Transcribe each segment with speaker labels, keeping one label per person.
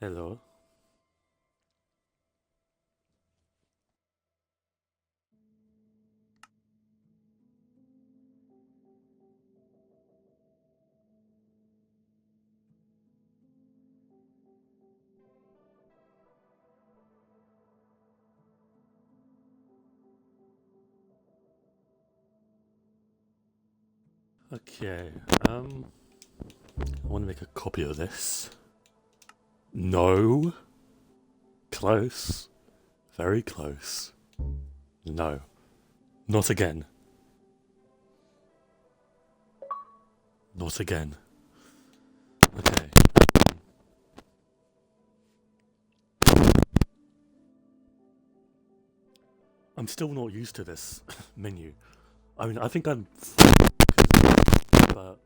Speaker 1: Hello. Okay, I want to make a copy of this. No. Close. Very close. No. Not again. Not again. Okay. I'm still not used to this menu. I mean, I think I'm fine, but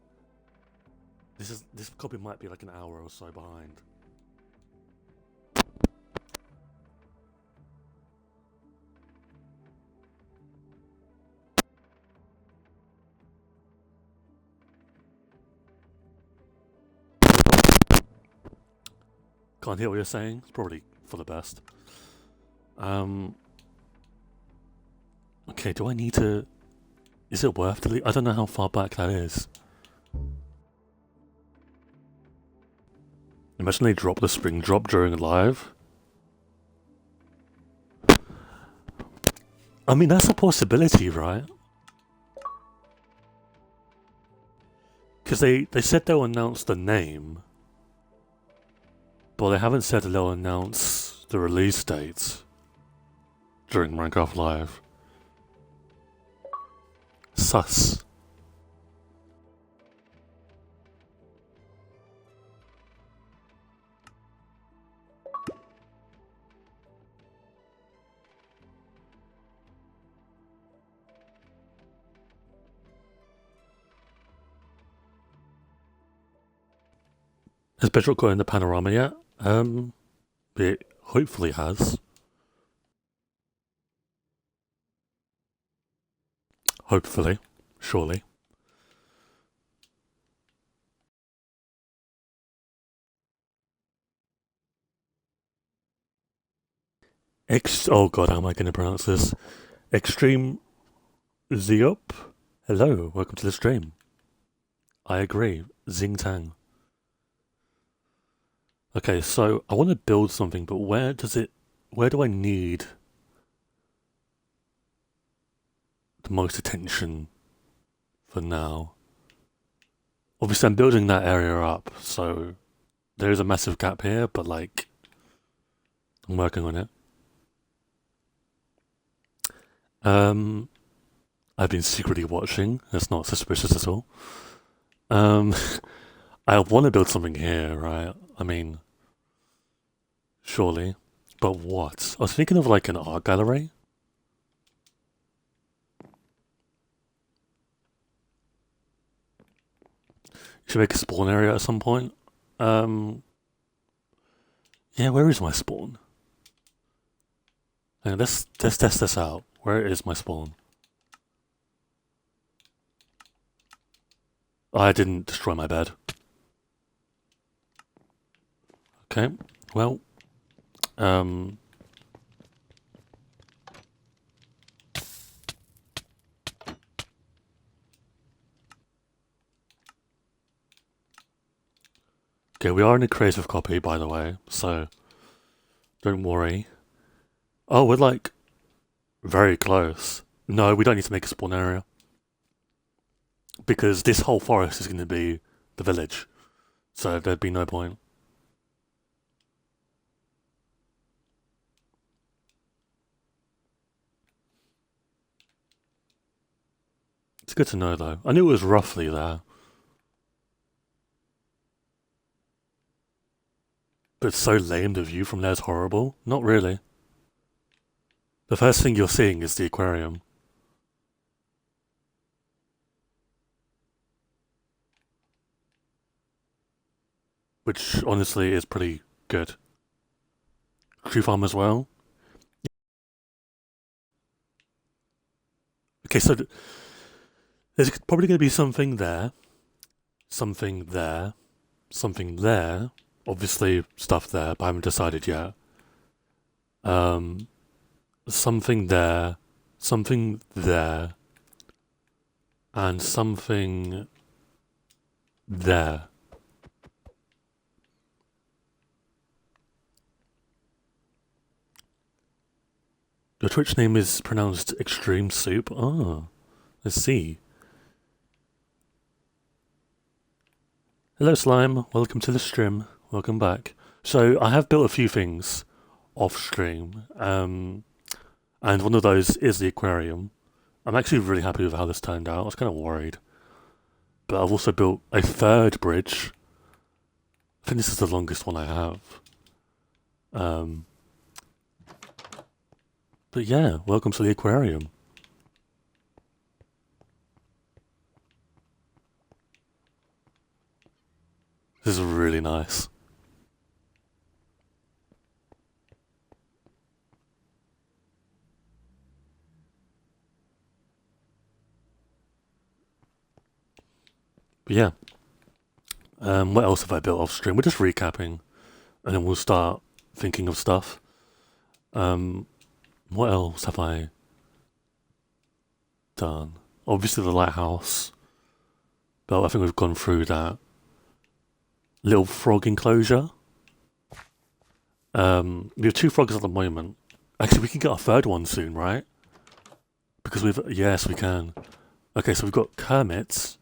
Speaker 1: this copy might be like an hour or so behind. Can't hear what you're saying. It's probably for the best. Okay, do I need to... Is it worth deleting? I don't know how far back that is. Imagine they drop the spring drop during live. I mean, that's a possibility, right? Because they said they'll announce the name, but they haven't said they'll announce the release date during Minecraft Live. Sus. Has Bedrock got in the panorama yet? It hopefully has. Hopefully. Surely. Oh god, how am I going to pronounce this? Extreme Zeop? Hello, welcome to the stream. I agree. Zing Tang. Okay, so I want to build something, but where do I need the most attention for now? Obviously, I'm building that area up, so there is a massive gap here, but like, I'm working on it. I've been secretly watching. That's not suspicious at all. I want to build something here, right? I mean, surely. But what? I was thinking of like an art gallery. You should make a spawn area at some point. Yeah, where is my spawn? And let's test this out. Where is my spawn? I didn't destroy my bed. Okay, well, okay, we are in a creative copy, by the way, so don't worry. Oh, we're like very close. No, we don't need to make a spawn area. Because this whole forest is going to be the village. So there'd be no point. It's good to know, though. I knew it was roughly there. But it's so lame, the view from there is horrible. Not really. The first thing you're seeing is the aquarium. Which, honestly, is pretty good. Tree farm as well. Okay, so there's probably going to be something there. Something there. Something there. Obviously, stuff there, but I haven't decided yet. Um, something there, and something there. Your Twitch name is pronounced Extreme Soup? Oh, let's see. Hello, Slime. Welcome to the stream. Welcome back. So, I have built a few things off stream, and one of those is the aquarium. I'm actually really happy with how this turned out. I was kind of worried. But I've also built a third bridge. I think this is the longest one I have. But yeah, welcome to the aquarium. This is really nice. But yeah. What else have I built off stream? We're just recapping. And then we'll start thinking of stuff. What else have I done? Obviously the lighthouse. But I think we've gone through that. Little frog enclosure. We have 2 frogs at the moment. Actually, we can get our third one soon, right? Because yes, we can. Okay, so we've got Kermit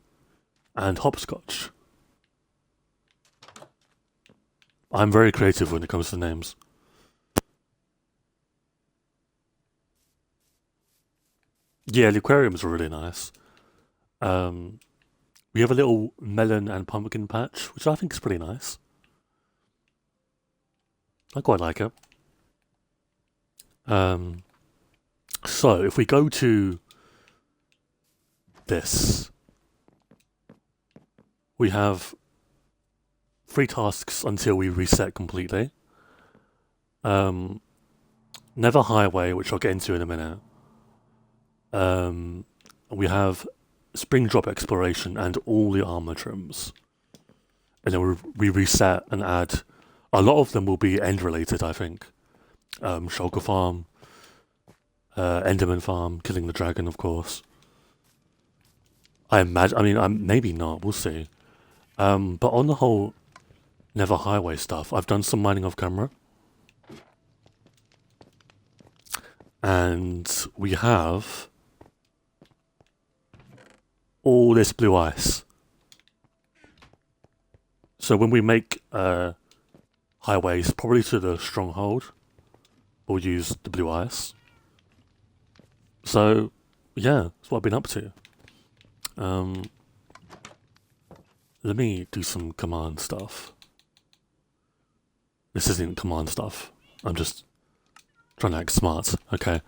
Speaker 1: and Hopscotch. I'm very creative when it comes to names. Yeah, the aquariums are really nice. We have a little melon and pumpkin patch, which I think is pretty nice. I quite like it. So if we go to this, we have 3 tasks until we reset completely. Never Highway, which I'll get into in a minute. We have Spring Drop Exploration and all the armor trims. And then we reset and add. A lot of them will be end related, I think. Shulker Farm, Enderman Farm, Killing the Dragon, of course. I imagine. I mean, maybe not. We'll see. But on the whole Never Highway stuff, I've done some mining off camera. And we have all this blue ice. So when we make highways, probably to the stronghold, we'll use the blue ice. So, yeah, that's what I've been up to. Let me do some command stuff. This isn't command stuff. I'm just trying to act smart. Okay.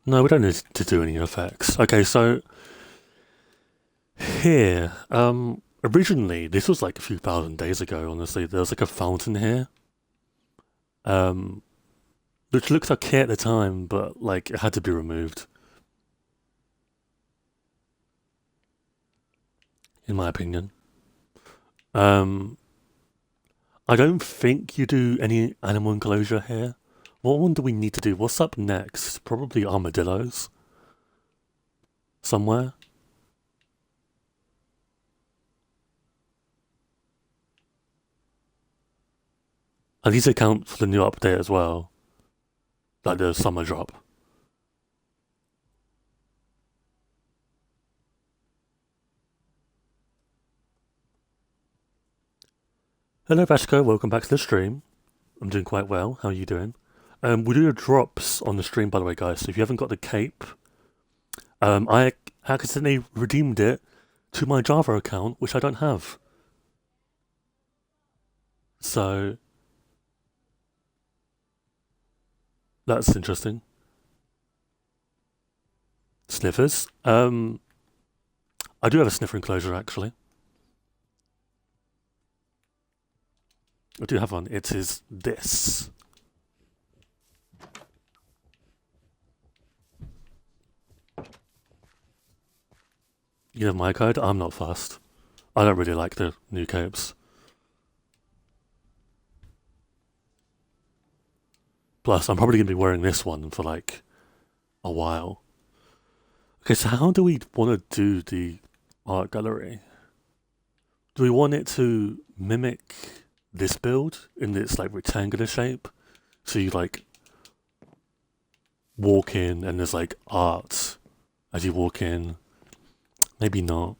Speaker 1: No, we don't need to do any effects. Okay, so here, originally, this was like a few thousand days ago, honestly, there was like a fountain here. Which looked okay at the time, but like it had to be removed. In my opinion. I don't think you do any animal enclosure here. What one do we need to do? What's up next? Probably armadillos. Somewhere. And these account for the new update as well. Like the summer drop. Hello Vashko, welcome back to the stream. I'm doing quite well. How are you doing? We do drops on the stream, by the way, guys. So if you haven't got the cape, I accidentally redeemed it to my Java account, which I don't have. So that's interesting. Sniffers. I do have a sniffer enclosure, actually. I do have one. It is this. You have my code? I'm not fast. I don't really like the new capes. Plus, I'm probably going to be wearing this one for like a while. Okay, so how do we want to do the art gallery? Do we want it to mimic this build in its like rectangular shape? So you like walk in and there's like art as you walk in. Maybe not.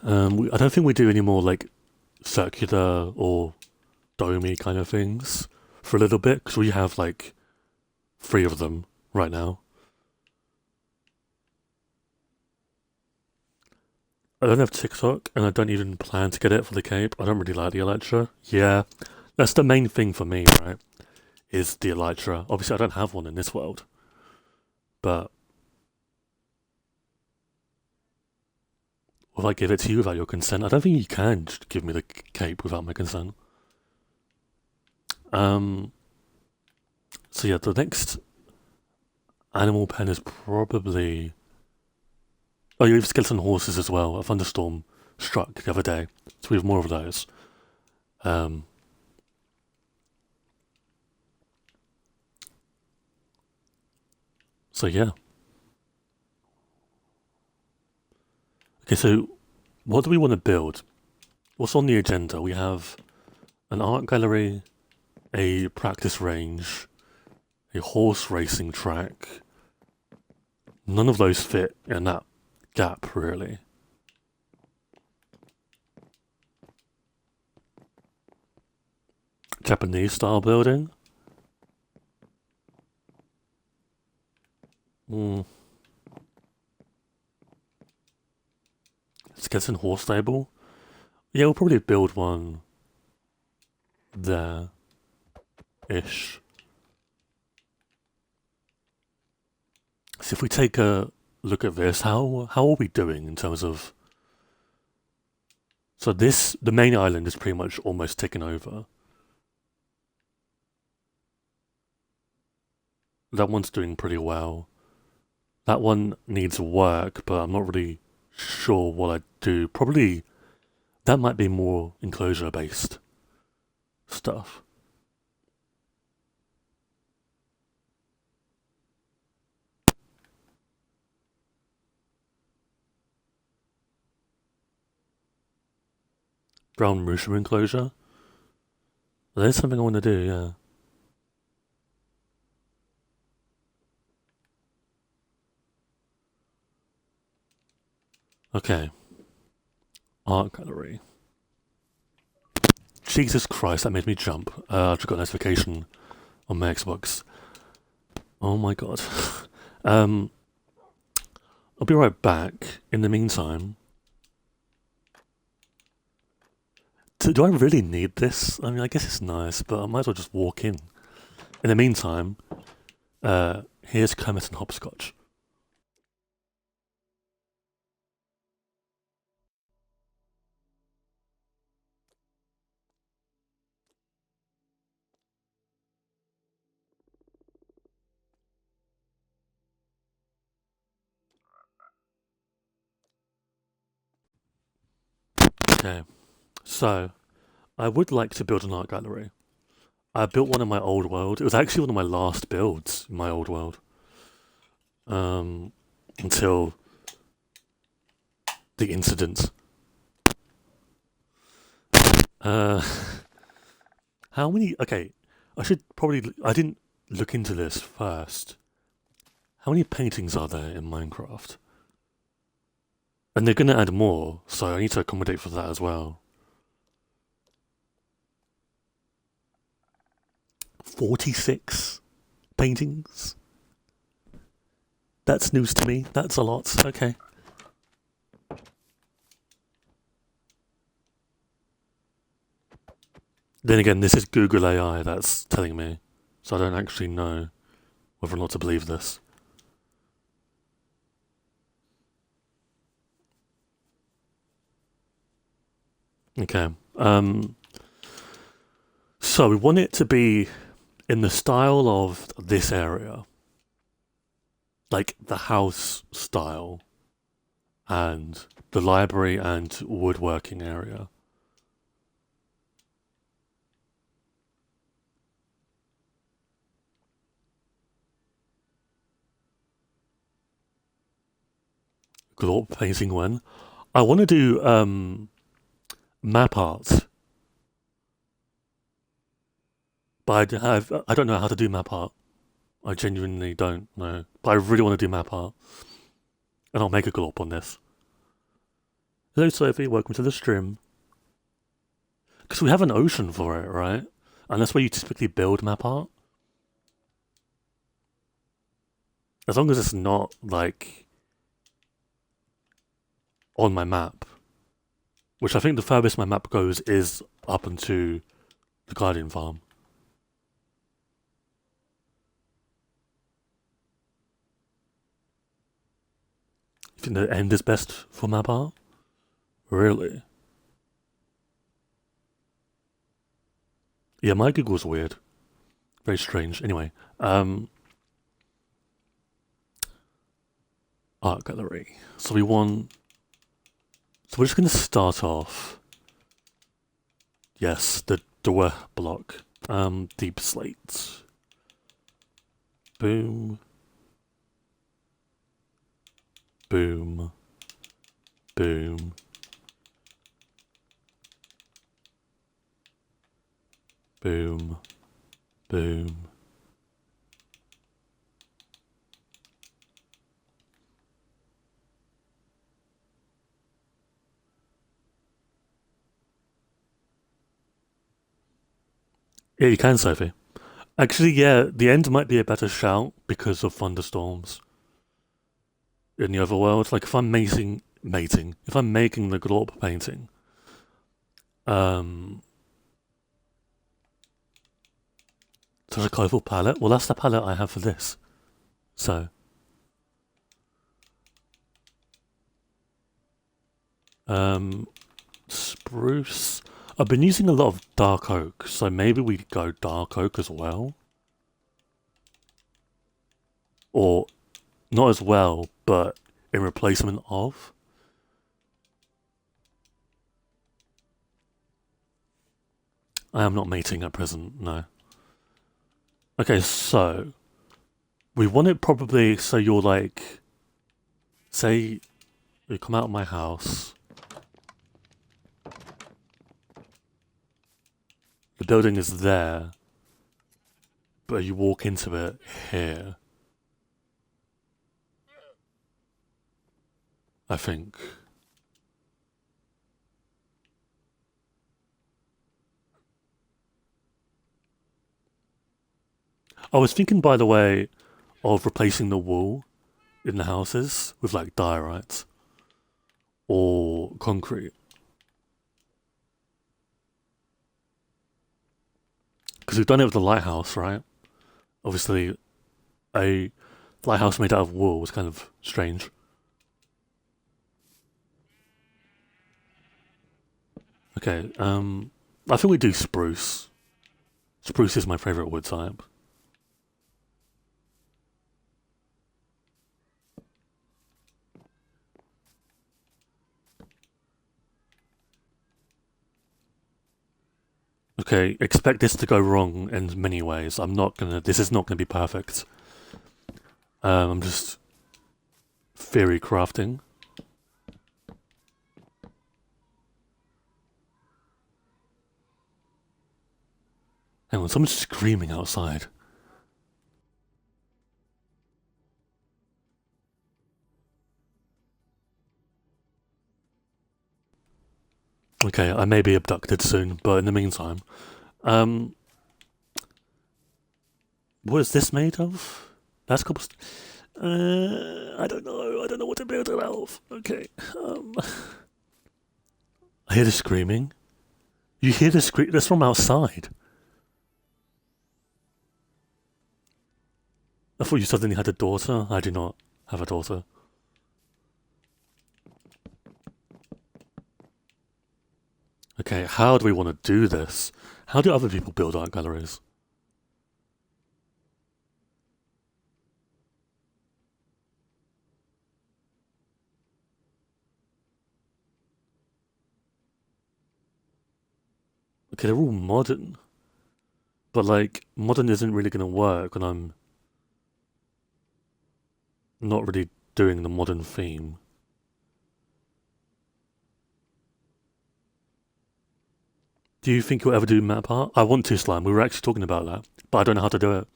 Speaker 1: I don't think we do any more like circular or domey kind of things for a little bit because we have like 3 of them right now. I don't have TikTok and I don't even plan to get it for the cape. I don't really like the elytra. Yeah, that's the main thing for me, right? Is the elytra. Obviously, I don't have one in this world, but will I give it to you without your consent? I don't think you can just give me the cape without my consent. Um. So yeah, the next animal pen is probably. Oh, you have skeleton horses as well. A thunderstorm struck the other day, so we have more of those. Um. So yeah. Okay, so what do we want to build? What's on the agenda? We have an art gallery, a practice range, a horse racing track. None of those fit in that gap, really. Japanese style building. Mm. Skeleton horse stable. Yeah, we'll probably build one there ish. So if we take a look at this, how are we doing in terms of? So the main island is pretty much almost taken over. That one's doing pretty well. That one needs work, but I'm not really sure what I'd do. Probably that might be more enclosure based stuff. Brown Musha enclosure. There's something I want to do, yeah. Okay. Art gallery. Jesus Christ, that made me jump. I just got a notification on my Xbox. Oh my god. um, I'll be right back. In the meantime, do I really need this? I mean, I guess it's nice, but I might as well just walk in. In the meantime, here's Kermit and Hopscotch. Okay, so I would like to build an art gallery. I built one in my old world. It was actually one of my last builds in my old world. Until the incident. Uh, how many? Okay, I should probably. I didn't look into this first. How many paintings are there in Minecraft? And they're gonna add more, so I need to accommodate for that as well. 46 paintings? That's news to me. That's a lot. Okay. Then again, this is Google AI that's telling me, so I don't actually know whether or not to believe this. Okay. So we want it to be in the style of this area, like the house style and the library and woodworking area. Glorp painting when? I want to do map art, but I don't know how to do map art. I genuinely don't know, but I really want to do map art, and I'll make a glorp on this. Hello, Sophie. Welcome to the stream. Because we have an ocean for it, right? And that's where you typically build map art. As long as it's not like on my map, which I think the furthest my map goes is up into the Guardian Farm. You think the end is best for map art? Really? Yeah, my Google's weird. Very strange. Anyway, art gallery. So we're just going to start off. Yes, the door block. Deep slate. Boom. Boom. Boom. Boom. Boom. Yeah, you can, Sophie. Actually, yeah, the end might be a better shout because of thunderstorms in the overworld. Like if I'm if I'm making the Glorp painting, such a colourful palette. Well, that's the palette I have for this. So, spruce. I've been using a lot of dark oak, so maybe we go dark oak as well. Or not as well, but in replacement of. I am not mating at present, no. Okay, so we want it probably so you're like, say you come out of my house. The building is there, but you walk into it here. I think. I was thinking, by the way, of replacing the wall in the houses with like diorite or concrete. Because we've done it with the lighthouse, right? Obviously, a lighthouse made out of wool was kind of strange. Okay, I think we do spruce. Spruce is my favourite wood type. Okay, expect this to go wrong in many ways. This is not gonna be perfect. I'm just theory crafting. Hang on, someone's screaming outside. Okay, I may be abducted soon, but in the meantime, what is this made of? That's cobblestone. I don't know. I don't know what to build it out of. Okay. I hear the screaming. You hear the scream? That's from outside. I thought you suddenly had a daughter. I do not have a daughter. Okay, how do we want to do this? How do other people build art galleries? Okay, they're all modern. But, like, modern isn't really going to work when I'm not really doing the modern theme. Do you think you'll ever do map art? I want to, Slime. We were actually talking about that. But I don't know how to do it.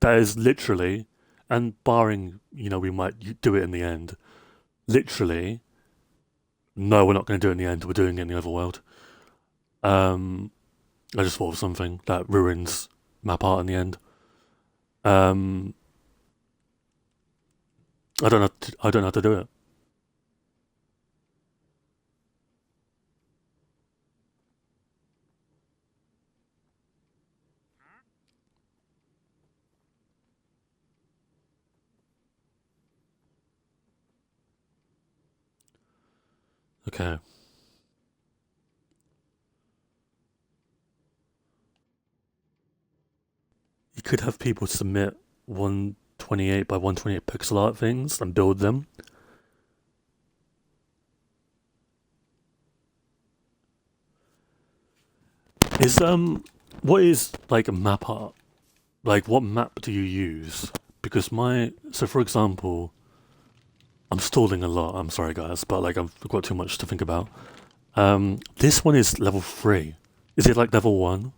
Speaker 1: That is literally, and barring, we might do it in the end, literally, no, we're not going to do it in the end. We're doing it in the overworld. I just thought of something that ruins map art in the end. I don't know how to do it. Okay. You could have people submit 128 by 128 pixel art things and build them. Is what is like a map art? Like what map do you use? Because for example, I'm stalling a lot. I'm sorry guys, but like I've got too much to think about. This one is level 3. Is it like level 1?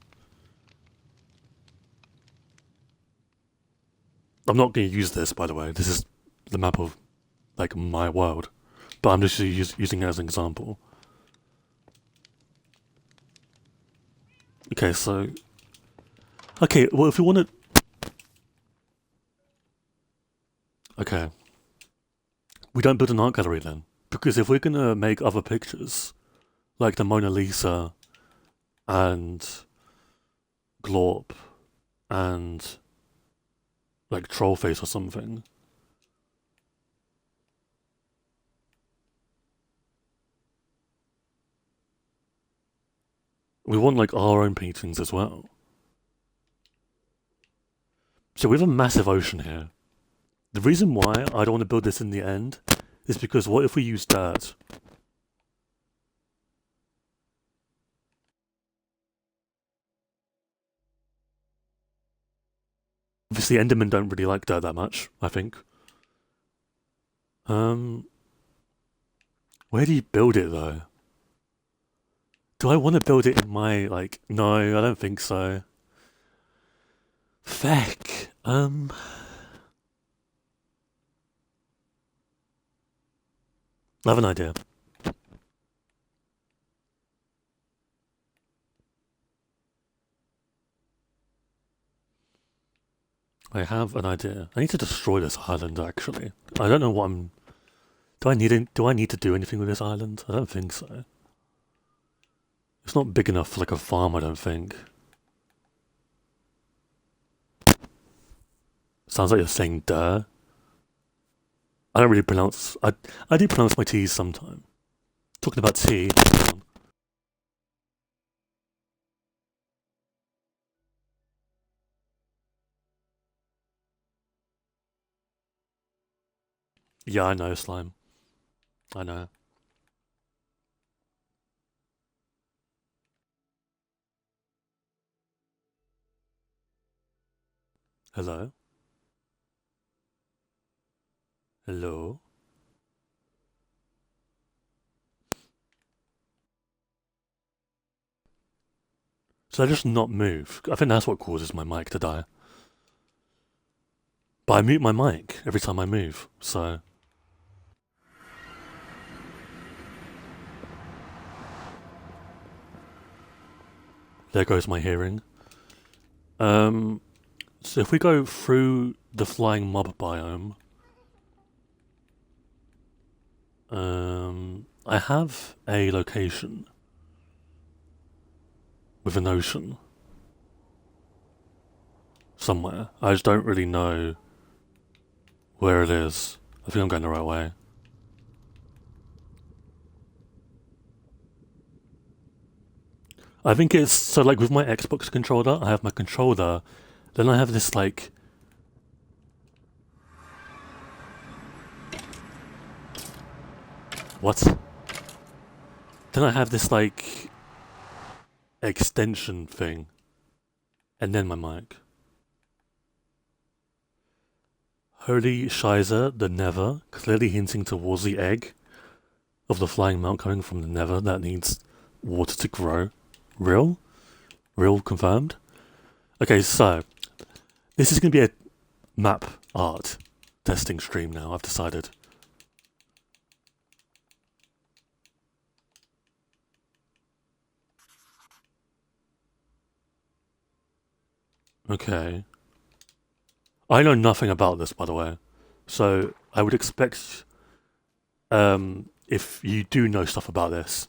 Speaker 1: I'm not going to use this, by the way. This is the map of like my world, but I'm just using it as an example. Okay, so well, if you want to, okay, we don't build an art gallery then, because if we're gonna make other pictures, like the Mona Lisa, and Glorp, and like Trollface or something. We want like our own paintings as well. So we have a massive ocean here. The reason why I don't want to build this in the end is because what if we use dirt? Obviously, Endermen don't really like dirt that much, I think. Where do you build it though? Do I want to build it in my, like, no, I don't think so. Feck. I have an idea. I have an idea. I need to destroy this island, actually. I don't know what I'm... Do I need to do anything with this island? I don't think so. It's not big enough for like a farm, I don't think. Sounds like you're saying duh. I don't really pronounce... I do pronounce my T's sometimes. Talking about tea. Yeah, I know, Slime. I know. Hello? Hello? So I just not move. I think that's what causes my mic to die. But I mute my mic every time I move, so... There goes my hearing. So if we go through the flying mob biome... I have a location with an ocean somewhere. I just don't really know where it is. I think I'm going the right way. I think it's so like with my Xbox controller, I have my controller, then I have this like what? Then I have this like extension thing, and then my mic. Holy Shizer, the Nether, clearly hinting towards the egg of the flying mount coming from the Nether that needs water to grow. Real? Real confirmed? Okay, so this is going to be a map art testing stream now, I've decided. Okay. I know nothing about this, by the way. So I would expect if you do know stuff about this,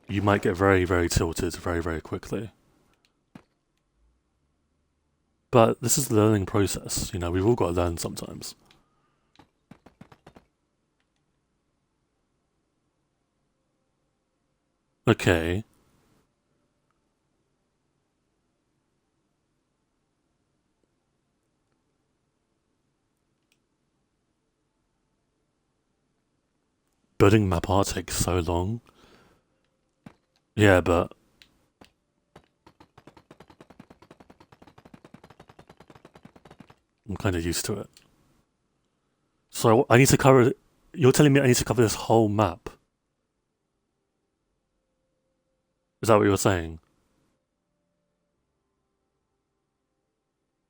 Speaker 1: you might get very, very tilted very, very quickly. But this is the learning process, you know, we've all got to learn sometimes. Okay. Building map art takes so long. Yeah, but I'm kind of used to it. So I need to cover. You're telling me I need to cover this whole map? Is that what you're saying?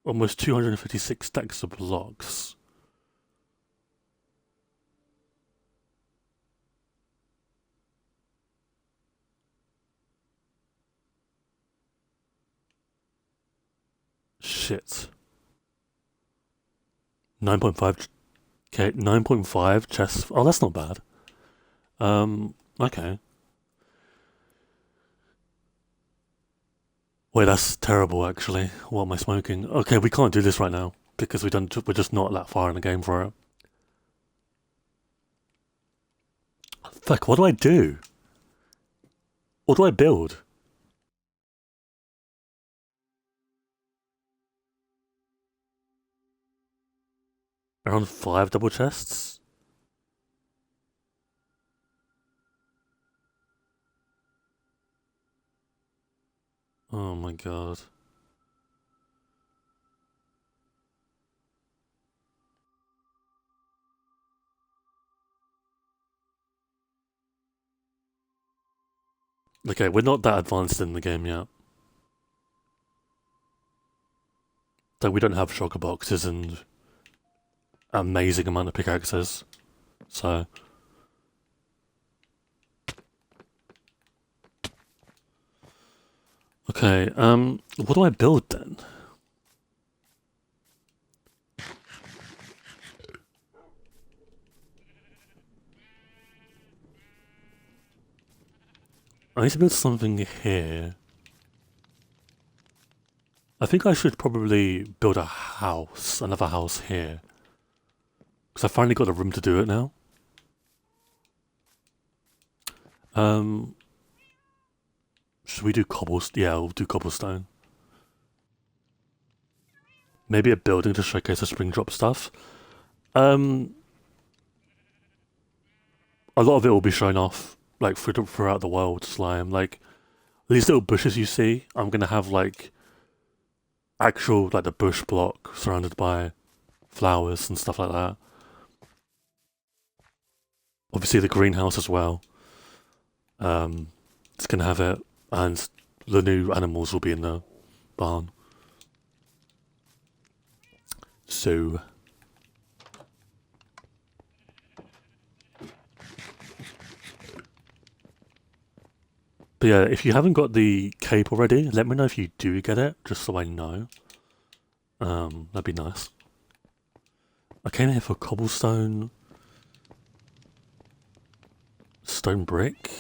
Speaker 1: Almost 256 stacks of blocks. Shit. 9.5. Okay, 9.5 chests. Oh, that's not bad. Okay. Wait, that's terrible, actually. What am I smoking? Okay, we can't do this right now because we're just not that far in the game for it. Fuck, what do I do? What do I build? Around 5 double chests? Oh my god. Okay, we're not that advanced in the game yet. So we don't have shulker boxes and amazing amount of pickaxes. So okay, what do I build then? I need to build something here. I think I should probably build a house, another house here. Because I finally got the room to do it now. Should we do cobblestone? Yeah, we'll do cobblestone. Maybe a building to showcase the spring drop stuff. A lot of it will be shown off, like throughout the world. Slime, like these little bushes you see. I'm gonna have like actual like the bush block surrounded by flowers and stuff like that. Obviously the greenhouse as well. It's gonna have it, and the new animals will be in the barn. So but yeah, if you haven't got the cape already, let me know if you do get it, just so I know. That'd be nice. I came here for cobblestone, stone brick.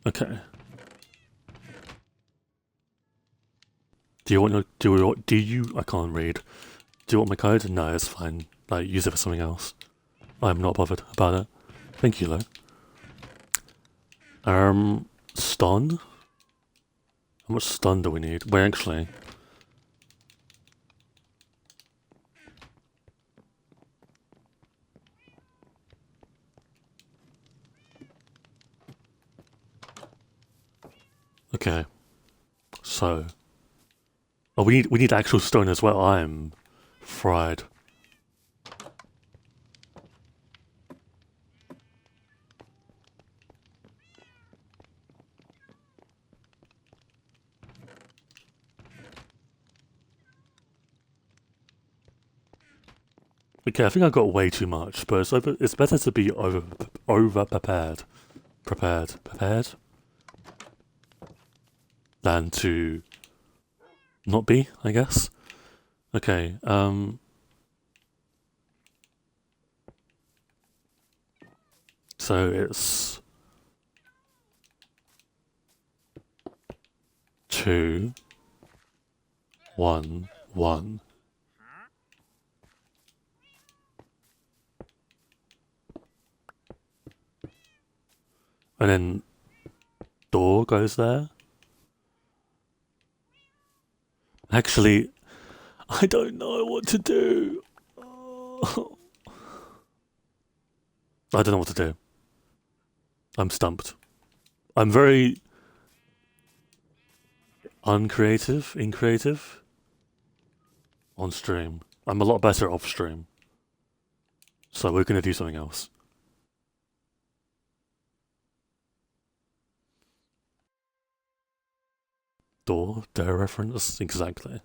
Speaker 1: Okay. Do you want your do you I can't read. Do you want my code? No, it's fine. Like use it for something else. I'm not bothered about it. Thank you though. Stun? How much stun do we need? Wait, actually. Okay, so we need actual stone as well. I am fried. Okay, I think I got way too much, but it's better to be over prepared than to not be, I guess. Okay, so it's 2, 1, 1. And then door goes there. Actually, I don't know what to do. Oh. I don't know what to do. I'm stumped. I'm very increative on stream. I'm a lot better off stream. So we're gonna do something else. Door, their reference, exactly.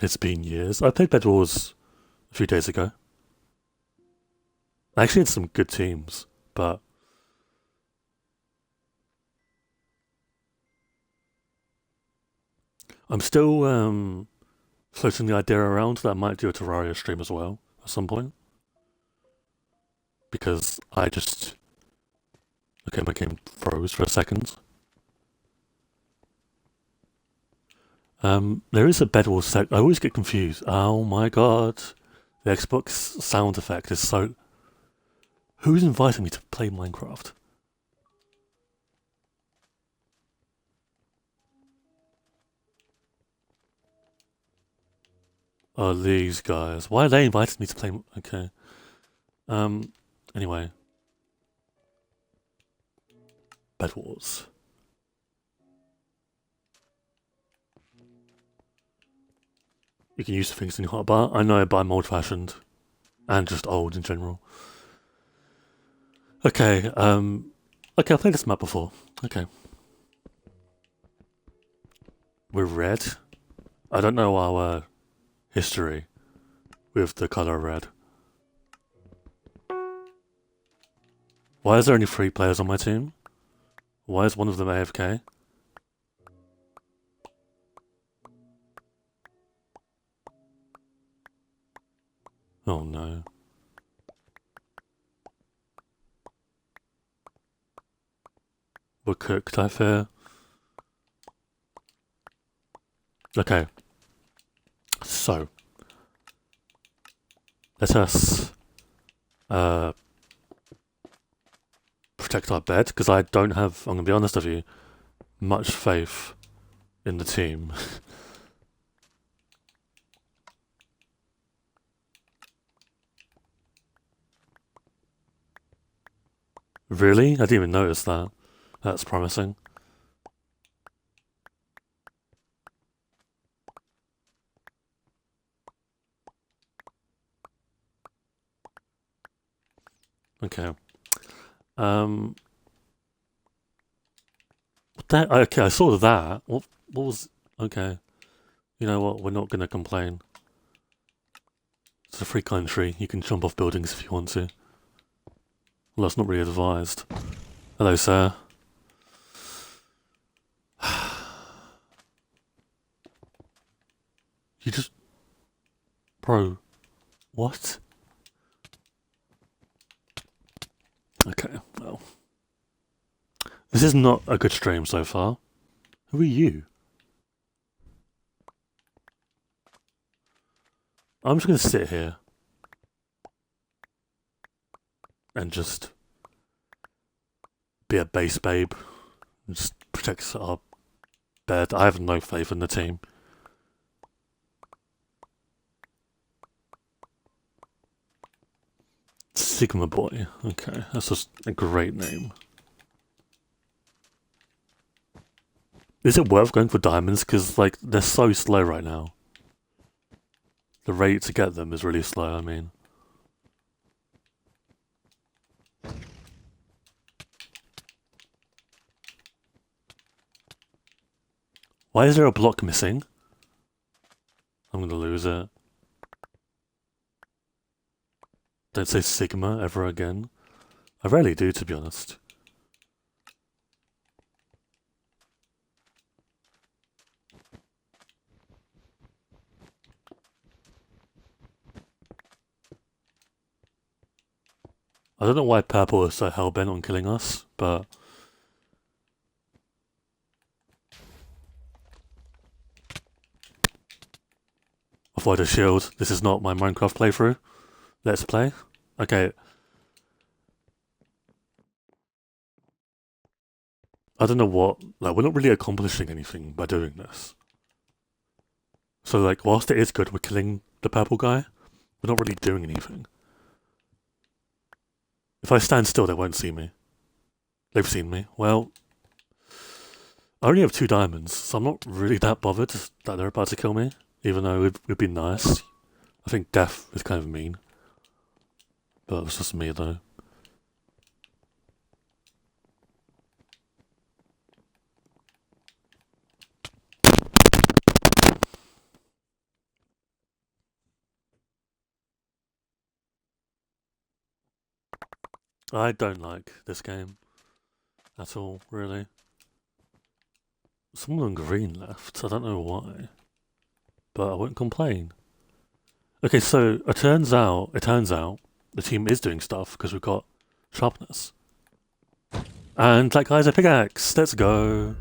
Speaker 1: It's been years. I played Bedwars a few days ago. I actually had some good teams, but I'm still floating the idea around that I might do a Terraria stream as well at some point. Because I just... Okay, my game froze for a second. There is a Bedwars sec. I always get confused. Oh my god. The Xbox sound effect is so... Who's inviting me to play Minecraft? Oh, these guys. Why are they inviting me to play... Okay. Anyway. Bedwars. You can use the things in your hotbar. I know, but I'm old-fashioned. And just old in general. Okay, okay, I've played this map before. Okay. We're red. I don't know our history with the colour red. Why is there only 3 players on my team? Why is one of them AFK? Oh no. We're cooked, I fear. Okay. So. Let us protect our bed, because I don't have, I'm going to be honest with you, much faith in the team. Really? I didn't even notice that. That's promising. Okay. Okay, I saw that. What was... Okay. You know what? We're not going to complain. It's a free country. You can jump off buildings if you want to. Well, that's not really advised. Hello, sir. You just... Bro. What? Okay, well. This is not a good stream so far. Who are you? I'm just going to sit here. And just... be a base babe. And just protect our bed. I have no faith in the team. Sigma Boy. Okay, that's just a great name. Is it worth going for diamonds? Because, like, they're so slow right now. The rate to get them is really slow, I mean. Why is there a block missing? I'm gonna lose it. Don't say Sigma ever again. I rarely do, to be honest. I don't know why Purple is so hellbent on killing us, but... Avoid a shield. This is not my Minecraft playthrough. Let's play. Okay. I don't know what... Like, we're not really accomplishing anything by doing this. So, like, whilst it is good we're killing the purple guy, we're not really doing anything. If I stand still, they won't see me. They've seen me. Well, I only have 2 diamonds, so I'm not really that bothered that they're about to kill me, even though it would be nice. I think death is kind of mean. But it's just me, though. I don't like this game at all, really. Someone on green left, I don't know why. But I won't complain. Okay, so it turns out the team is doing stuff because we've got sharpness. And that guy's a pickaxe. Let's go.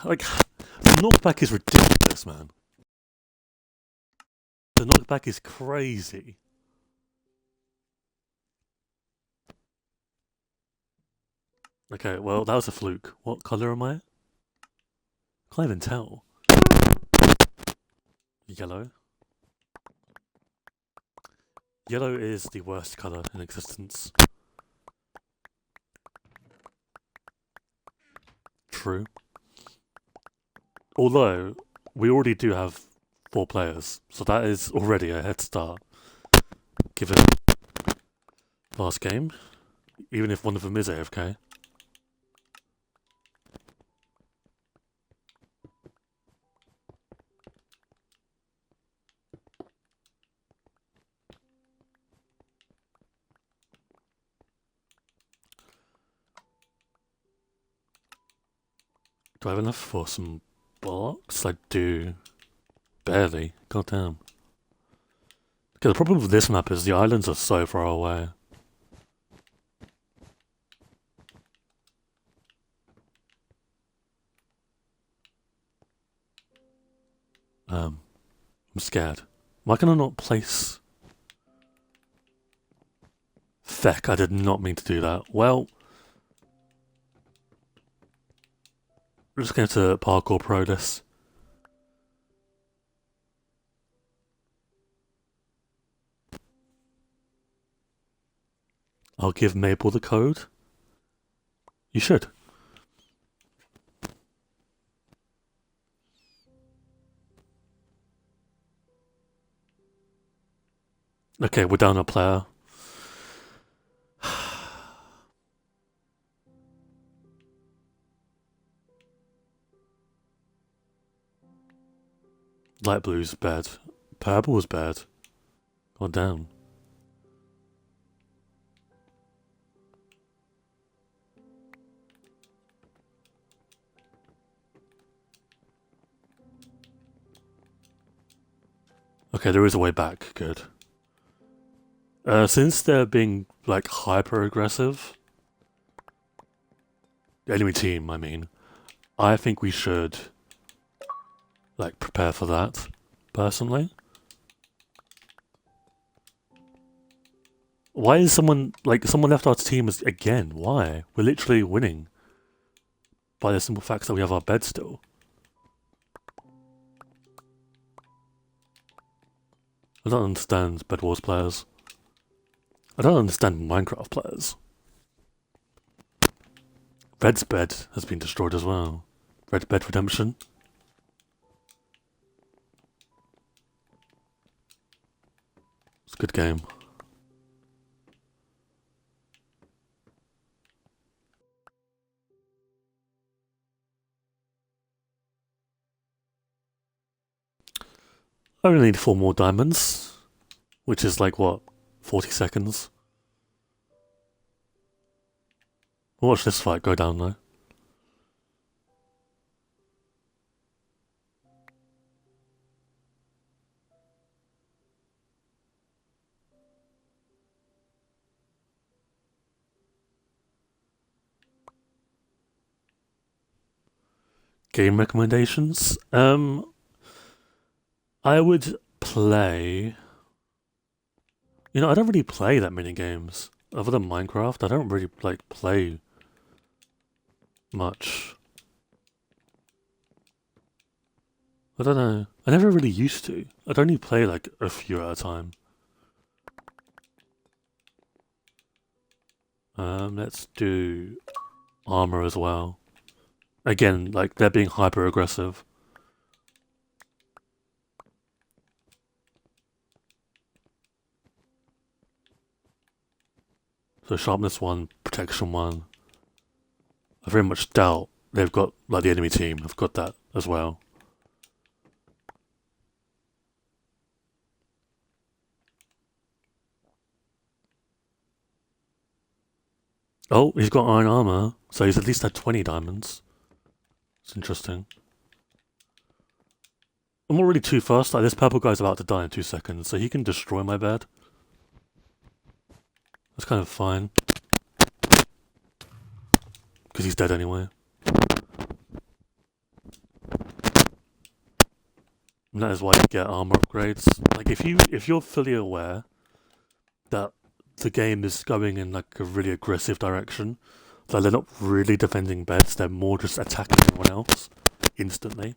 Speaker 1: Like, the knockback is ridiculous, man. The knockback is crazy. Okay, well, that was a fluke. What colour am I? Can't even tell. Yellow. Yellow is the worst colour in existence. True. Although, we already do have 4 players, so that is already a head start. Given last game, even if one of them is AFK. Do I have enough for some blocks? I do. Barely. God damn. Okay, the problem with this map is the islands are so far away. I'm scared. Why can I not place... Feck, I did not mean to do that. Well... We're just going to parkour pro this. I'll give Maple the code. You should. Okay, we're down a player. Light blue's bad. Purple was bad. God damn. Okay, there is a way back. Good. Since they're being, like, hyper-aggressive... The enemy team, I mean. I think we should... like, prepare for that, personally. Why is someone left our team again? Why? We're literally winning. By the simple fact that we have our bed still. I don't understand Bedwars players. I don't understand Minecraft players. Red's bed has been destroyed as well. Red Bed Redemption. It's a good game. I only need 4 more diamonds, which is like what, 40 seconds. Watch this fight go down though. Game recommendations? I would play... You know, I don't really play that many games. Other than Minecraft, I don't really, like, play much. I don't know. I never really used to. I'd only play, like, a few at a time. Let's do armor as well. Again, like, they're being hyper aggressive. So sharpness 1, protection 1. I very much doubt they've got, like, the enemy team have got that as well. Oh, he's got iron armor, so he's at least had 20 diamonds. It's interesting. I'm not really too fast. Like, this purple guy's about to die in 2 seconds, so he can destroy my bed. That's kind of fine. Because he's dead anyway. And that is why you get armor upgrades. Like, if you're fully aware that the game is going in like a really aggressive direction, that they're not really defending beds, they're more just attacking everyone else instantly,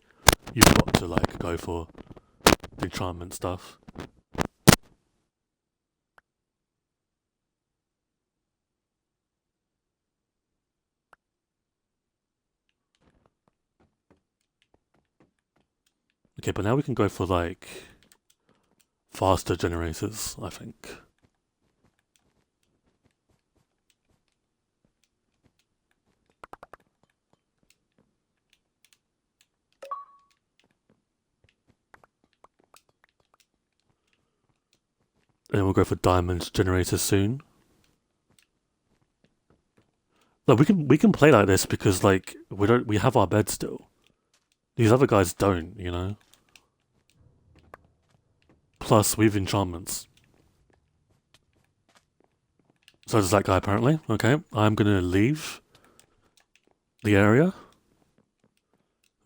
Speaker 1: you've got to like go for the enchantment stuff. Okay, but now we can go for like faster generators, I think. And then we'll go for diamond generators soon. Like we can play like this because like we have our bed still. These other guys don't, you know. Plus we have enchantments. So does that guy apparently. Okay, I'm gonna leave the area.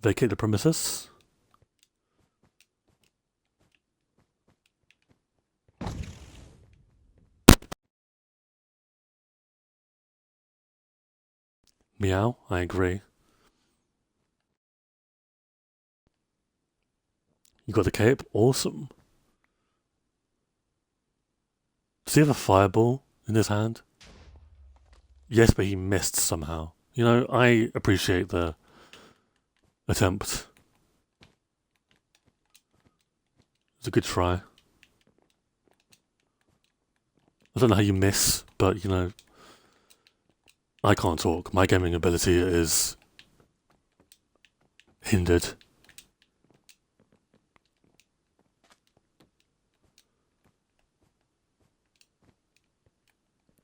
Speaker 1: Vacate the premises. Meow, I agree. You got the cape? Awesome. Does he have a fireball in his hand? Yes, but he missed somehow. You know, I appreciate the attempt. It's a good try. I don't know how you miss, but you know, I can't talk. My gaming ability is hindered.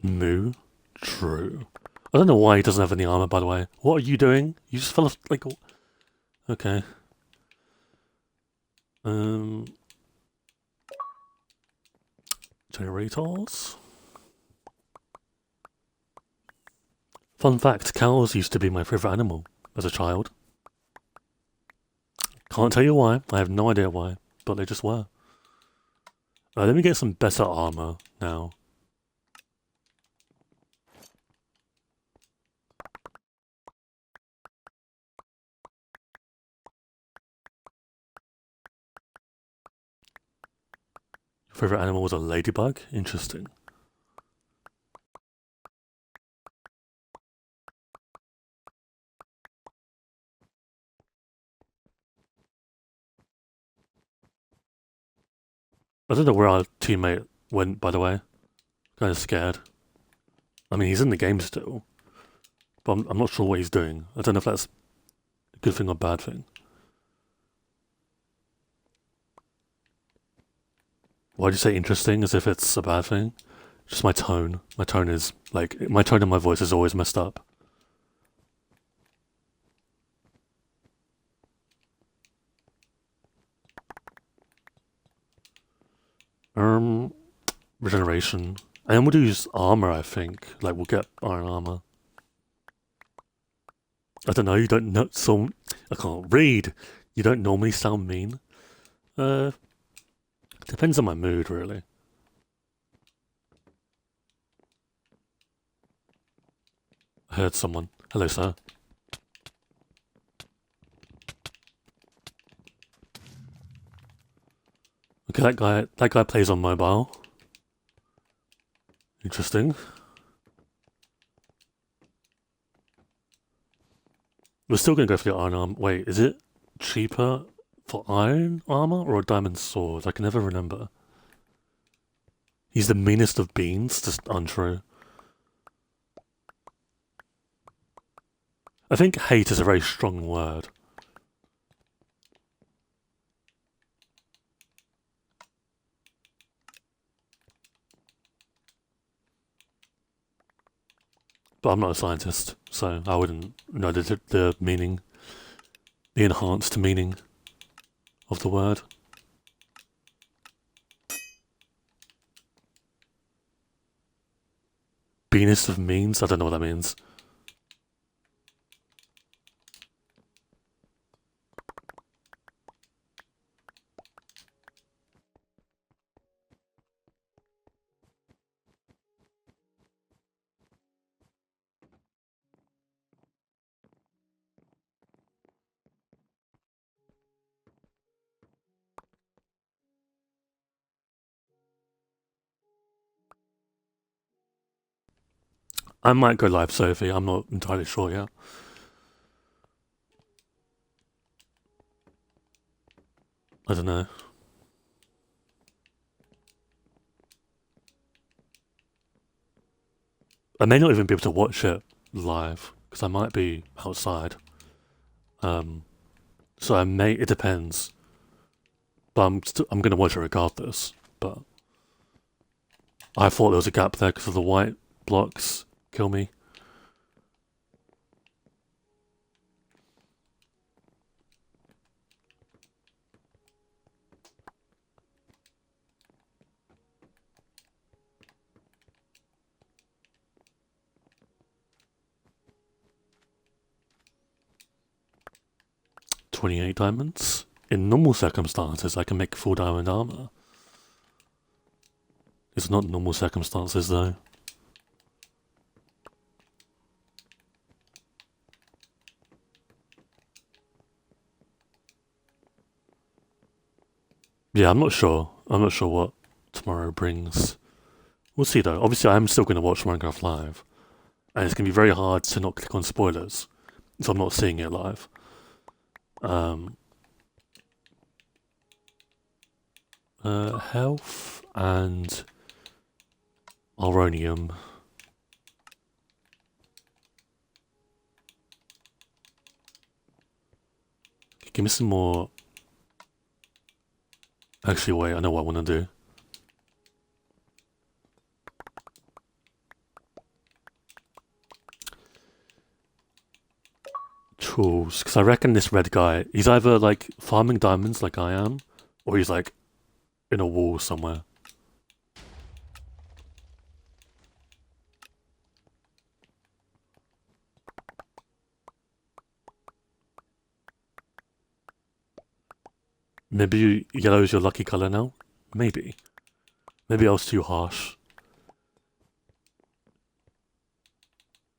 Speaker 1: Moo? True. I don't know why he doesn't have any armor, by the way. What are you doing? You just fell off, like... Okay. Generators? Fun fact, cows used to be my favourite animal as a child. Can't tell you why. I have no idea why, but they just were. Let me get some better armor now. Favorite animal was a ladybug? Interesting. I don't know where our teammate went, by the way. Kind of scared. I mean, he's in the game still, but I'm not sure what he's doing. I don't know if that's a good thing or bad thing. Why'd you say interesting as if it's a bad thing? Just my tone. My tone is, like, my tone and my voice is always messed up. Regeneration. And we'll use armor, I think. Like, we'll get iron armor. I don't know, you don't know, so, I can't read. You don't normally sound mean. Depends on my mood, really. I heard someone. Hello, sir. Okay, that guy plays on mobile. Interesting. We're still gonna go for the iron armor. Wait, is it cheaper for iron armor or a diamond sword? I can never remember. He's the meanest of beans. Just untrue. I think hate is a very strong word. But I'm not a scientist, so I wouldn't know the meaning, the enhanced meaning of the word. Beanest of means? I don't know what that means. I might go live, Sophie. I'm not entirely sure yet. I don't know. I may not even be able to watch it live because I might be outside. So I may. It depends. But I'm gonna watch it regardless. But I thought there was a gap there because of the white blocks. Kill me. $28 diamonds. In normal circumstances, I can make full diamond armor. It's not normal circumstances though. Yeah, I'm not sure. I'm not sure what tomorrow brings. We'll see though. Obviously, I'm still going to watch Minecraft live. And it's going to be very hard to not click on spoilers. So I'm not seeing it live. Health and Aronium. Give me some more. Actually, wait, I know what I want to do. Tools, because I reckon this red guy, he's either like farming diamonds like I am, or he's like in a wall somewhere. Maybe yellow is your lucky color now? Maybe. Maybe I was too harsh.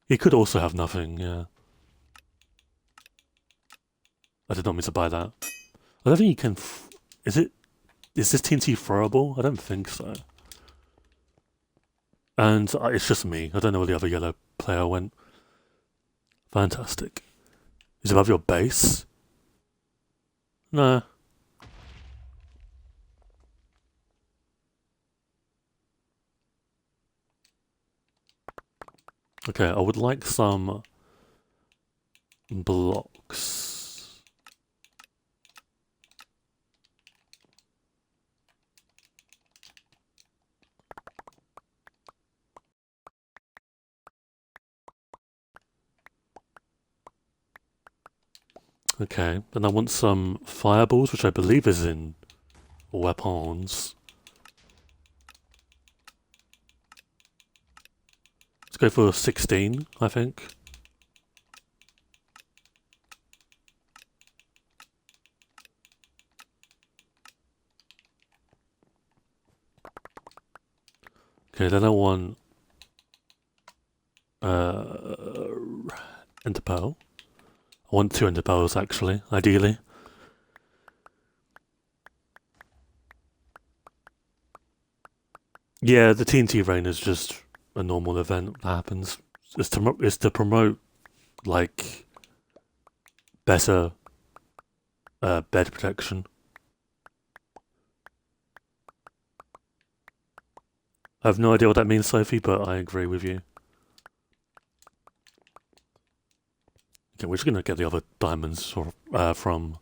Speaker 1: He could also have nothing, yeah. I did not mean to buy that. I don't think you can. Is it Is this TNT throwable? I don't think so. And it's just me. I don't know where the other yellow player went. Fantastic. Is it above your base? No. Okay, I would like some blocks. Okay, then I want some fireballs, which I believe is in weapons. Let's go for 16, I think. Okay, then I want ender pearl. I want 2 ender pearls actually, ideally. Yeah, the TNT rain is just a normal event that happens. It's to promote like better bed protection. I have no idea what that means, Sophie, but I agree with you. Okay, we're just gonna get the other diamonds from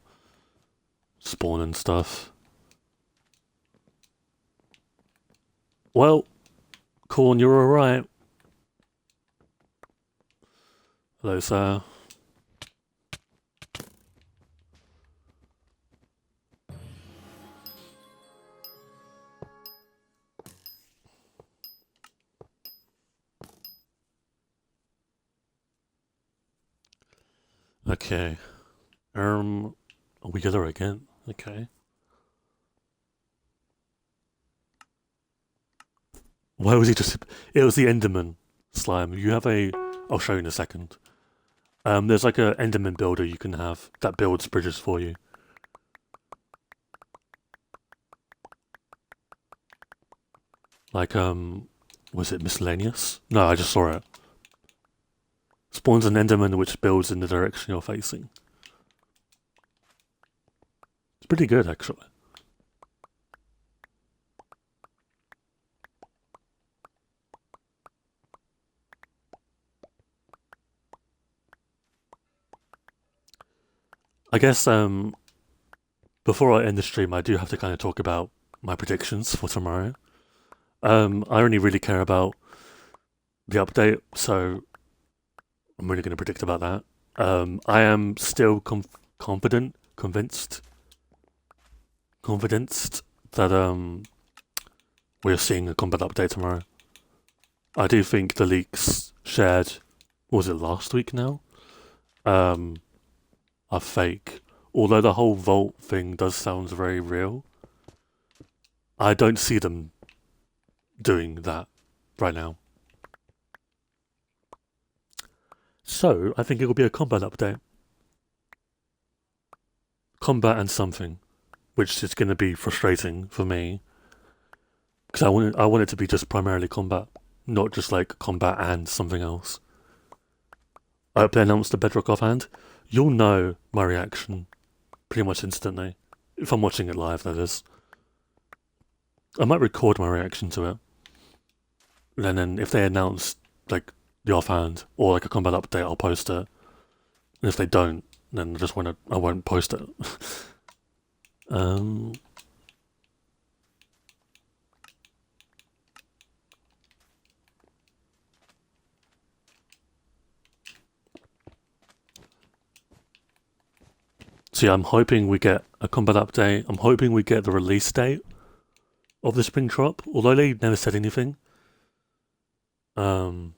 Speaker 1: spawn and stuff. Well, Corn, you're alright. Hello, sir. Okay. We got her again. Okay. Why was he just... It was the Enderman slime. You have a... I'll show you in a second. There's like a Enderman builder you can have that builds bridges for you. Like, was it miscellaneous? No, I just saw it. Spawns an Enderman which builds in the direction you're facing. It's pretty good, actually. I guess, before I end the stream, I do have to kind of talk about my predictions for tomorrow. I only really care about the update, so I'm really going to predict about that. I am still confident that we're seeing a combat update tomorrow. I do think the leaks shared, was it last week now, are fake. Although the whole vault thing does sound very real, I don't see them doing that right now. So, I think it will be a combat update. Combat and something, which is going to be frustrating for me. Because I want it to be just primarily combat, not just like combat and something else. I hope they announce the Bedrock offhand. You'll know my reaction pretty much instantly. If I'm watching it live, that is. I might record my reaction to it. And then if they announce like the offhand or like a combat update, I'll post it. And if they don't, then I won't post it. So yeah, I'm hoping we get a combat update. I'm hoping we get the release date of the spring drop, although they never said anything. You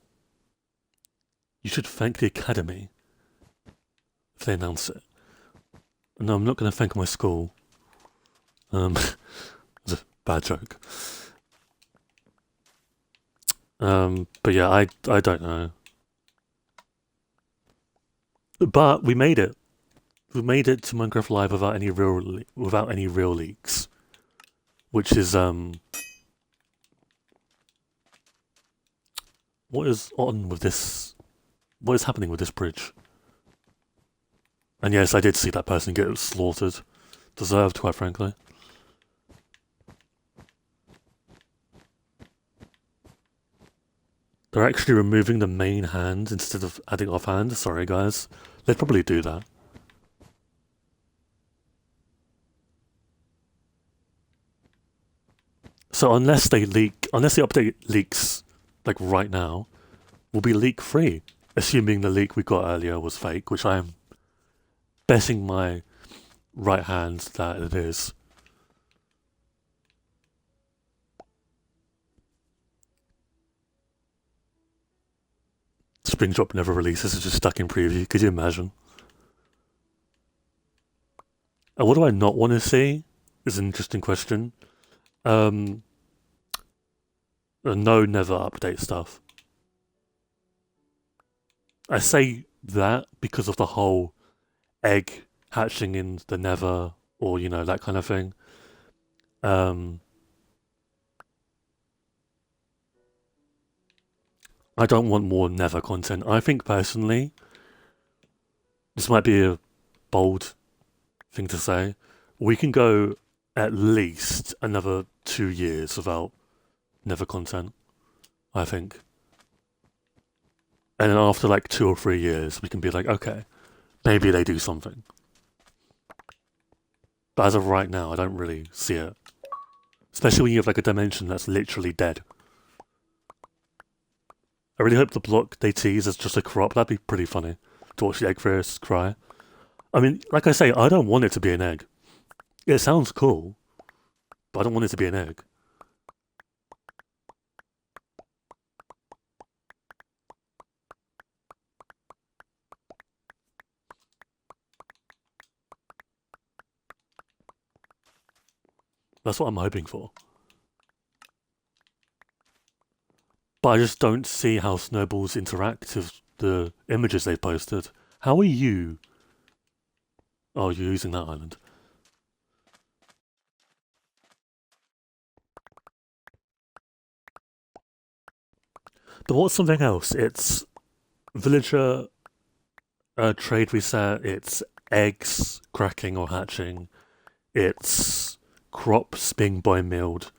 Speaker 1: should thank the academy if they announce it. No, I'm not going to thank my school. It's a bad joke. But yeah, I don't know. But we made it. We made it to Minecraft Live without any real leaks. which is what is on with this? What is happening with this bridge? And yes, I did see that person get slaughtered. Deserved, quite frankly. They're actually removing the main hand instead of adding offhand. Sorry, guys. They'd probably do that. So unless the update leaks like right now, we'll be leak free. Assuming the leak we got earlier was fake, which I am betting my right hand that it is. Spring Drop never releases, it's just stuck in preview. Could you imagine? And what do I not want to see? Is an interesting question. No, never update stuff. I say that because of the whole egg hatching in the Nether, or that kind of thing. I don't want more Nether content. I think personally, this might be a bold thing to say. We can go at least another 2 years without Nether content, I think. And then after like 2 or 3 years, we can be like, okay, maybe they do something. But as of right now, I don't really see it. Especially when you have like a dimension that's literally dead. I really hope the block they tease is just a crop. That'd be pretty funny to watch the egg first cry. I mean, like I say, I don't want it to be an egg. It sounds cool, but I don't want it to be an egg. That's what I'm hoping for. But I just don't see how snowballs interact with the images they've posted. How are you? Oh, you're using that island. But what's something else? It's villager trade reset, it's eggs cracking or hatching, it's crops being bone milled.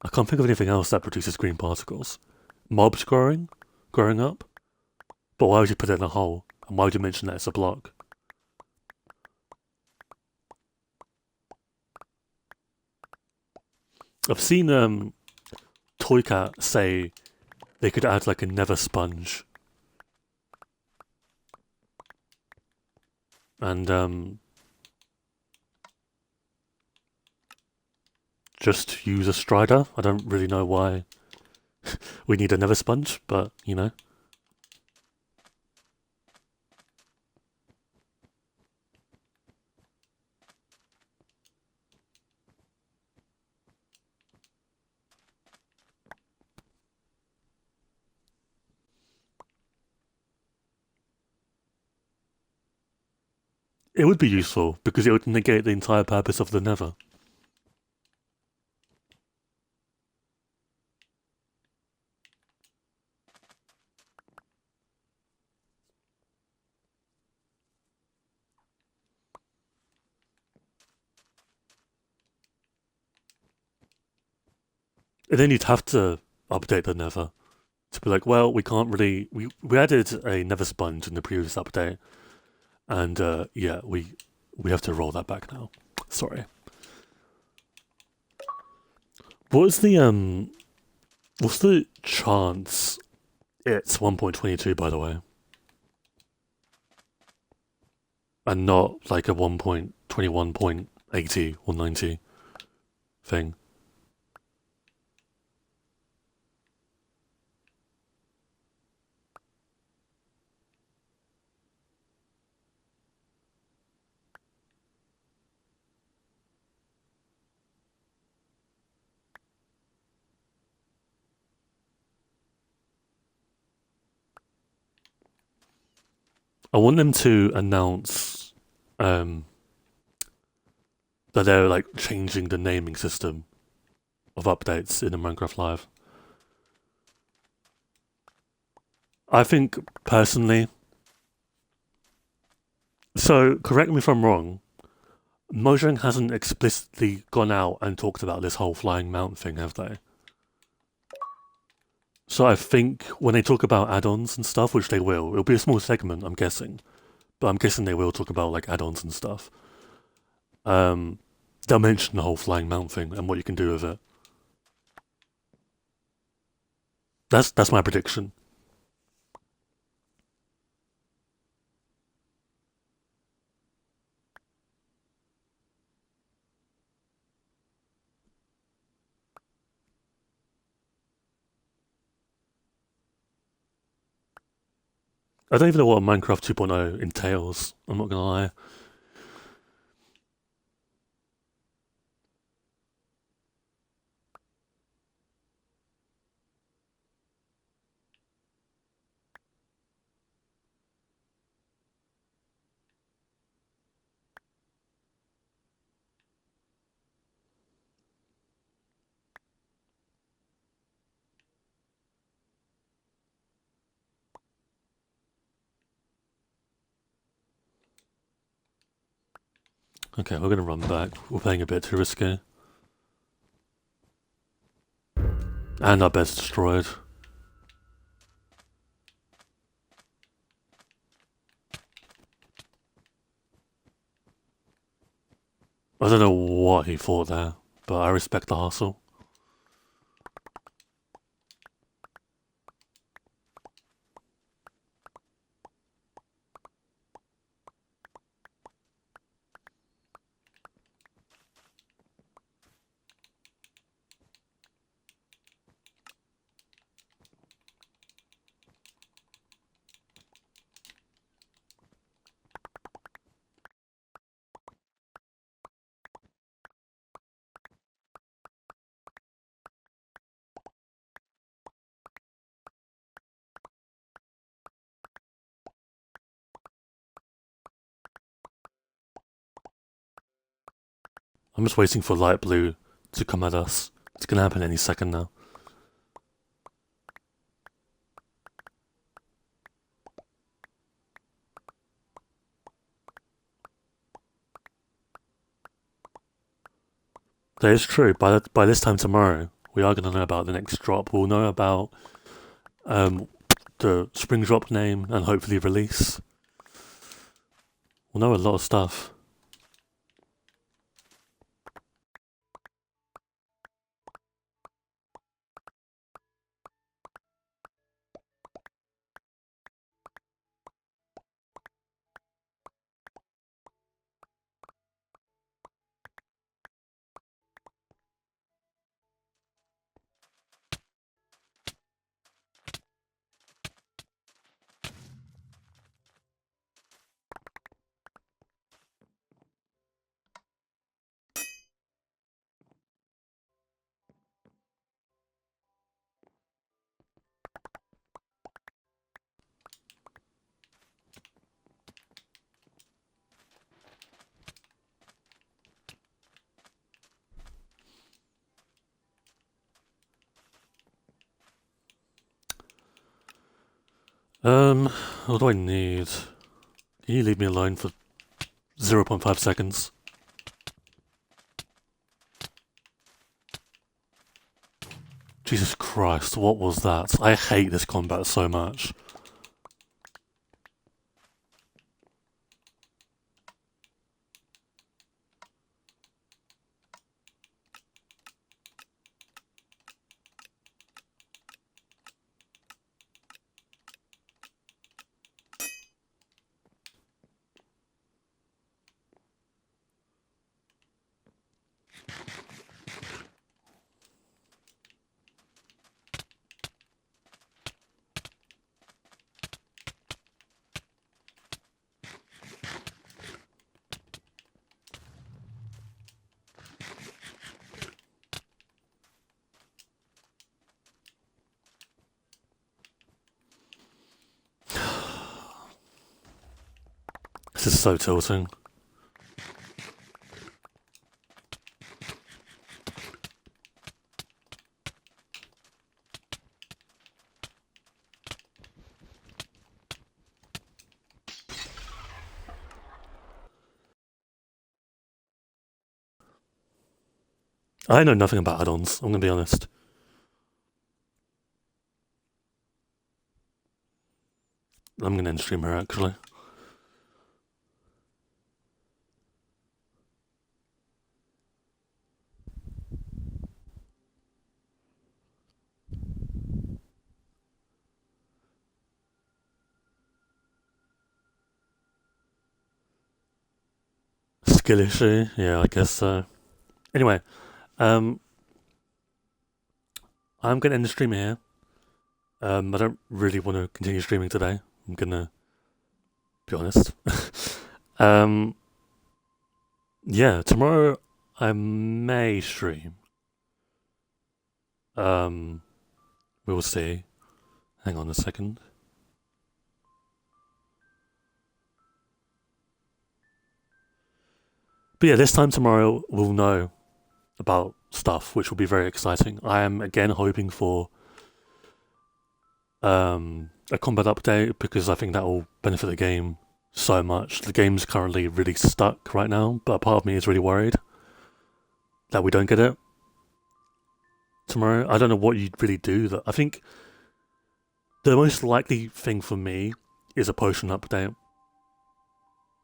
Speaker 1: I can't think of anything else that produces green particles. Mobs growing up? But why would you put it in a hole? And why would you mention that it's a block? I've seen Toycat say they could add like a nether sponge. And just use a strider. I don't really know why we need a nether sponge, but it would be useful because it would negate the entire purpose of the nether. And then you'd have to update the nether to be like, well, we can't really. We added a nether sponge in the previous update, and yeah, we have to roll that back now. Sorry. What's the chance it's 1.22, by the way, and not like a 1.21.80 or 90 thing? I want them to announce that they're like changing the naming system of updates in the Minecraft Live. I think personally, so correct me if I'm wrong, Mojang hasn't explicitly gone out and talked about this whole flying mount thing, have they? So I think when they talk about add-ons and stuff, which they will, it'll be a small segment, I'm guessing. But I'm guessing they will talk about like add-ons and stuff. They'll mention the whole flying mount thing and what you can do with it. That's my prediction. I don't even know what Minecraft 2.0 entails, I'm not gonna lie. Okay, we're gonna run back. We're playing a bit too risky. And our bed's destroyed. I don't know what he thought there, but I respect the hustle. I'm just waiting for light blue to come at us. It's gonna happen any second now. That is true. By this time tomorrow, we are gonna know about the next drop. We'll know about the spring drop name and hopefully release. We'll know a lot of stuff. What do I need? Can you leave me alone for 0.5 seconds? Jesus Christ, what was that? I hate this combat so much. This is so tilting. I know nothing about add-ons, I'm gonna be honest. I'm gonna end stream here actually. Skill issue? Yeah, I guess so. Anyway, um, I'm gonna end the stream here. I don't really want to continue streaming today. I'm gonna be honest. um, yeah, tomorrow I may stream. We'll see. Hang on a second. But yeah, this time tomorrow we'll know about stuff, which will be very exciting. I am again hoping for a combat update because I think that will benefit the game so much. The game's currently really stuck right now, but part of me is really worried that we don't get it tomorrow. I don't know what you'd really do. I think the most likely thing for me is a potion update.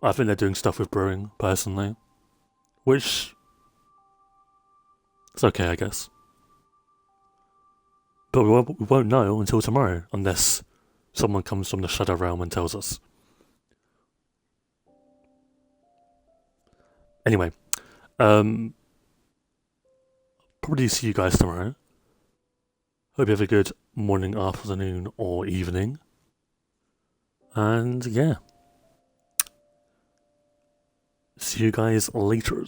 Speaker 1: I think they're doing stuff with brewing, personally, which it's okay, I guess. But we won't know until tomorrow, unless someone comes from the Shadow Realm and tells us. Anyway, probably see you guys tomorrow. Hope you have a good morning, afternoon, or evening. And yeah. See you guys later.